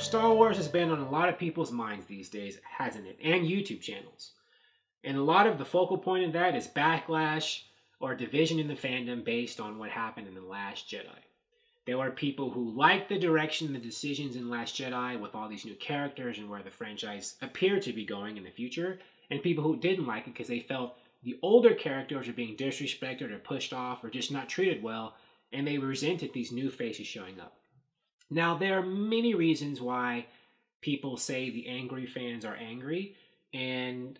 Star Wars has been on a lot of people's minds these days, hasn't it? And YouTube channels. And a lot of the focal point of that is backlash or division in the fandom based on what happened in The Last Jedi. There were people who liked the direction and the decisions in Last Jedi with all these new characters and where the franchise appeared to be going in the future, and people who didn't like it because they felt the older characters are being disrespected or pushed off or just not treated well, and they resented these new faces showing up. Now, there are many reasons why people say the angry fans are angry, and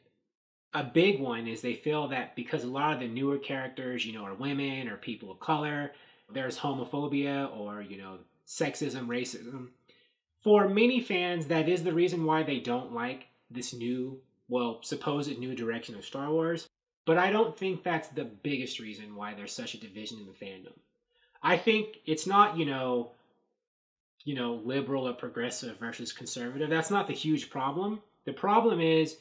a big one is they feel that because a lot of the newer characters, are women or people of color, there's homophobia or, sexism, racism. For many fans, that is the reason why they don't like this new, supposed new direction of Star Wars. But I don't think that's the biggest reason why there's such a division in the fandom. I think it's not, liberal or progressive versus conservative. That's not the huge problem. The problem is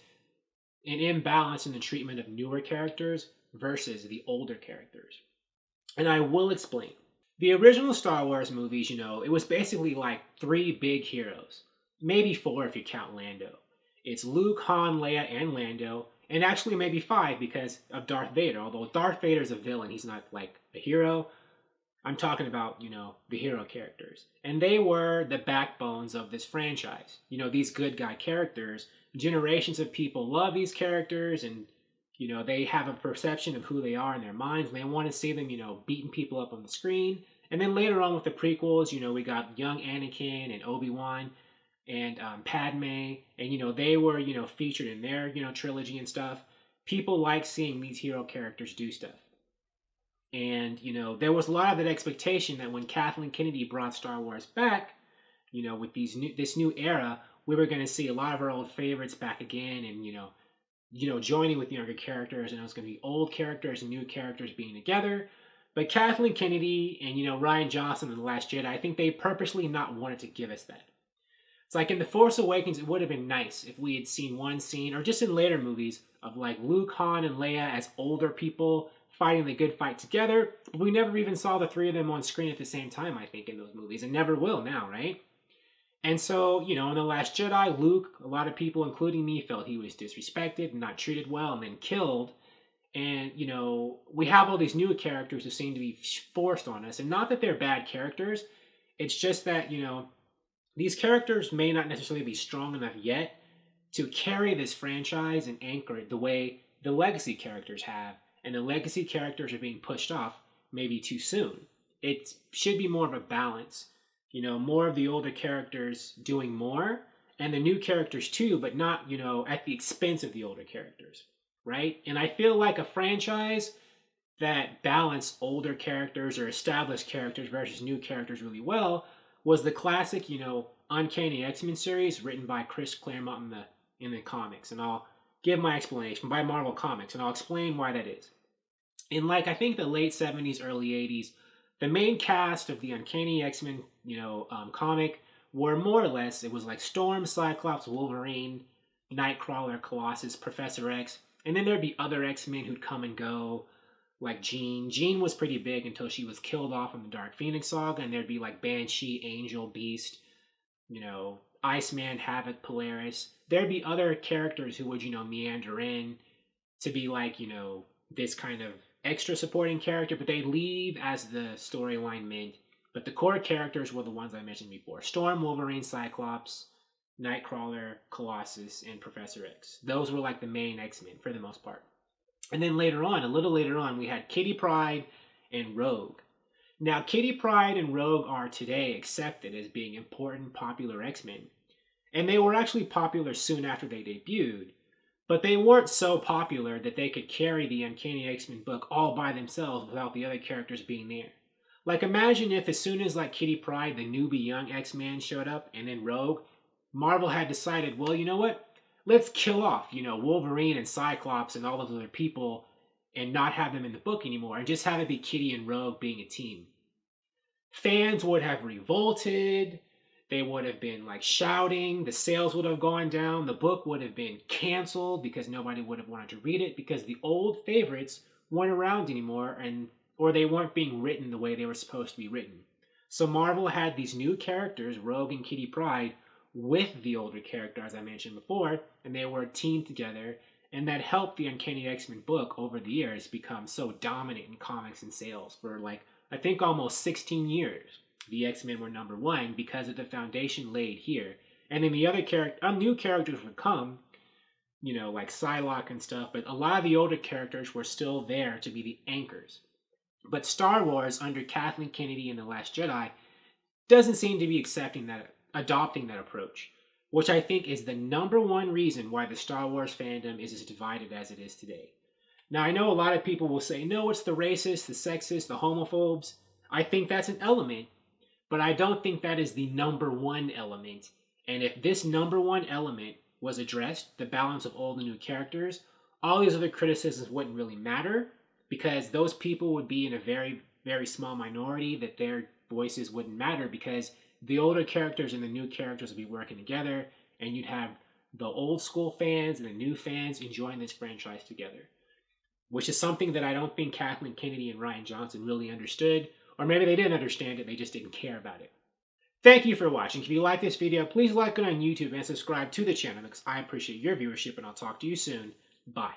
an imbalance in the treatment of newer characters versus the older characters. And I will explain. The original Star Wars movies, it was basically like 3 big heroes. Maybe 4 if you count Lando. It's Luke, Han, Leia, and Lando. And actually maybe 5 because of Darth Vader. Although Darth Vader's a villain, he's not like a hero. I'm talking about, the hero characters. And they were the backbones of this franchise. These good guy characters. Generations of people love these characters and, they have a perception of who they are in their minds. And they want to see them, beating people up on the screen. And then later on with the prequels, we got young Anakin and Obi-Wan and Padme. And, they were, featured in their, trilogy and stuff. People like seeing these hero characters do stuff. And, there was a lot of that expectation that when Kathleen Kennedy brought Star Wars back, with this new era, we were going to see a lot of our old favorites back again and, joining with younger characters. And it was going to be old characters and new characters being together. But Kathleen Kennedy and, Rian Johnson in The Last Jedi, I think they purposely not wanted to give us that. It's like in The Force Awakens, it would have been nice if we had seen one scene, or just in later movies, of like Luke, Han, and Leia as older people fighting the good fight together. We never even saw the 3 of them on screen at the same time, I think, in those movies, and never will now, right? And so, in The Last Jedi, Luke, a lot of people, including me, felt he was disrespected and not treated well and then killed. And, we have all these new characters who seem to be forced on us. And not that they're bad characters. It's just that, these characters may not necessarily be strong enough yet to carry this franchise and anchor it the way the legacy characters have. And the legacy characters are being pushed off maybe too soon. It should be more of a balance. More of the older characters doing more, and the new characters too, but not, at the expense of the older characters, right? And I feel like a franchise that balanced older characters or established characters versus new characters really well was the classic, Uncanny X-Men series written by Chris Claremont in the comics. And I'll give my explanation by Marvel Comics, and I'll explain why that is. In I think the late 70s, early 80s, the main cast of the Uncanny X-Men, comic were more or less, it was like Storm, Cyclops, Wolverine, Nightcrawler, Colossus, Professor X, and then there'd be other X-Men who'd come and go, like Jean. Jean was pretty big until she was killed off in the Dark Phoenix saga, and there'd be like Banshee, Angel, Beast, Iceman, Havoc, Polaris. There'd be other characters who would, meander in to be like, this kind of extra supporting character, but they'd leave as the storyline meant. But the core characters were the ones I mentioned before. Storm, Wolverine, Cyclops, Nightcrawler, Colossus, and Professor X. Those were like the main X-Men for the most part. And then later on, a little later on, we had Kitty Pryde and Rogue. Now, Kitty Pryde and Rogue are today accepted as being important, popular X-Men. And they were actually popular soon after they debuted. But they weren't so popular that they could carry the Uncanny X-Men book all by themselves without the other characters being there. Like, imagine if as soon as, Kitty Pryde, the newbie young X-Man, showed up, and then Rogue, Marvel had decided, well, you know what? Let's kill off, Wolverine and Cyclops and all those other people and not have them in the book anymore and just have it be Kitty and Rogue being a team. Fans would have revolted. They would have been shouting. The sales would have gone down. The book would have been canceled because nobody would have wanted to read it because the old favorites weren't around anymore or they weren't being written the way they were supposed to be written. So Marvel had these new characters, Rogue and Kitty Pryde, with the older character, as I mentioned before, and they were teamed together, and that helped the Uncanny X-Men book over the years become so dominant in comics and sales for like, I think almost 16 years. The X-Men were number one because of the foundation laid here. And then the other new characters would come, you know, like Psylocke and stuff, but a lot of the older characters were still there to be the anchors. But Star Wars, under Kathleen Kennedy and The Last Jedi, doesn't seem to be adopting that approach, which I think is the number one reason why the Star Wars fandom is as divided as it is today. Now, I know a lot of people will say, no, it's the racists, the sexists, the homophobes. I think that's an element, but I don't think that is the number one element. And if this number one element was addressed, the balance of old and new characters, all these other criticisms wouldn't really matter, because those people would be in a very, very small minority that their voices wouldn't matter, because the older characters and the new characters would be working together, and you'd have the old school fans and the new fans enjoying this franchise together, which is something that I don't think Kathleen Kennedy and Rian Johnson really understood, or maybe they didn't understand it, they just didn't care about it. Thank you for watching. If you like this video, please like it on YouTube and subscribe to the channel because I appreciate your viewership, and I'll talk to you soon. Bye.